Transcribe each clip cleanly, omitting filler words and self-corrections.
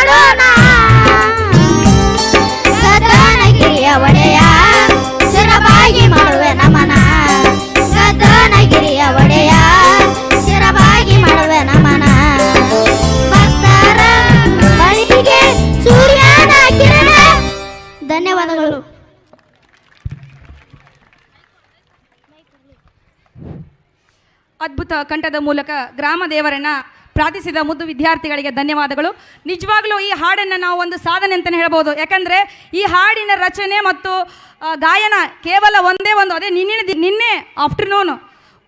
ಮಾಡೋಣ ಗದನಗಿರಿಯ ಒಡೆಯ ಶಿರಬಾಗಿ ಮಾಡುವೆ ನಮನ ಗದನಗಿರಿಯ ಒಡೆಯ ಶಿರಬಾಗಿ ಮಾಡುವೆ ನಮನ ಭಕ್ತರ ಬಳಿಗೆ ಸೂರ್ಯನ ಕಿರಣ. ಧನ್ಯವಾದಗಳು. ಅದ್ಭುತ ಕಂಠದ ಮೂಲಕ ಗ್ರಾಮ ದೇವರನ್ನ ಪ್ರಾರ್ಥಿಸಿದ ಮುದ್ದು ವಿದ್ಯಾರ್ಥಿಗಳಿಗೆ ಧನ್ಯವಾದಗಳು. ನಿಜವಾಗ್ಲೂ ಈ ಹಾಡನ್ನು ನಾವು ಒಂದು ಸಾಧನೆ ಅಂತಲೇ ಹೇಳ್ಬೋದು. ಯಾಕಂದರೆ ಈ ಹಾಡಿನ ರಚನೆ ಮತ್ತು ಗಾಯನ ಕೇವಲ ಒಂದೇ ಒಂದು ಅದೇ ನಿನ್ನೆ ಆಫ್ಟರ್ನೂನು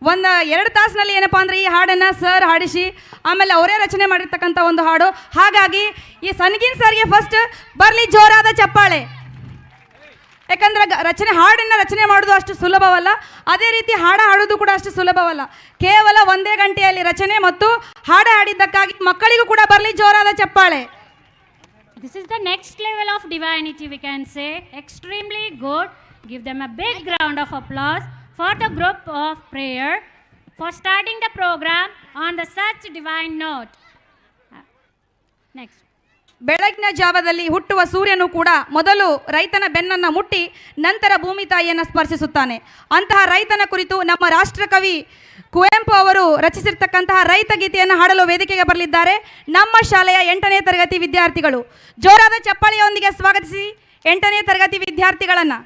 1-2 ತಾಸಿನಲ್ಲಿ ಏನಪ್ಪ ಅಂದರೆ ಈ ಹಾಡನ್ನು ಸರ್ ಹಾಡಿಸಿ ಆಮೇಲೆ ಅವರೇ ರಚನೆ ಮಾಡಿರ್ತಕ್ಕಂಥ ಒಂದು ಹಾಡು. ಹಾಗಾಗಿ ಈ ಸನ್ಗಿನ್ ಸರ್ಗೆ ಫಸ್ಟ್ ಬರಲಿ ಜೋರಾದ ಚಪ್ಪಾಳೆ. ಯಾಕಂದರೆ ಹಾಡನ್ನು ರಚನೆ ಮಾಡೋದು ಅಷ್ಟು ಸುಲಭವಲ್ಲ, ಅದೇ ರೀತಿ ಹಾಡೋದು ಕೂಡ ಅಷ್ಟು ಸುಲಭವಲ್ಲ. ಕೇವಲ 1 ಗಂಟೆಯಲ್ಲಿ ರಚನೆ ಮತ್ತು ಹಾಡಿದ್ದಕ್ಕಾಗಿ ಮಕ್ಕಳಿಗೂ ಕೂಡ ಬರಲಿ ಜೋರಾದ ಚಪ್ಪಾಳೆ. This is the next level of divinity, we can say. Extremely good. Give them a big round of applause for the group of prayer for starting the program on the such divine note. Next. ಬೆಳಗಿನ ಜಾವದಲ್ಲಿ ಹುಟ್ಟುವ ಸೂರ್ಯನು ಕೂಡ ಮೊದಲು ರೈತನ ಬೆನ್ನನ್ನು ಮುಟ್ಟಿ ನಂತರ ಭೂಮಿ ತಾಯಿಯನ್ನು ಸ್ಪರ್ಶಿಸುತ್ತಾನೆ. ಅಂತಹ ರೈತನ ಕುರಿತು ನಮ್ಮ ರಾಷ್ಟ್ರಕವಿ ಕುವೆಂಪು ಅವರು ರಚಿಸಿರ್ತಕ್ಕಂತಹ ರೈತ ಗೀತೆಯನ್ನು ಹಾಡಲು ವೇದಿಕೆಗೆ ಬರಲಿದ್ದಾರೆ ನಮ್ಮ ಶಾಲೆಯ 8ನೇ ತರಗತಿ ವಿದ್ಯಾರ್ಥಿಗಳು. ಜೋರಾದ ಚಪ್ಪಾಳೆಯೊಂದಿಗೆ ಸ್ವಾಗತಿಸಿ 8ನೇ ತರಗತಿ ವಿದ್ಯಾರ್ಥಿಗಳನ್ನು.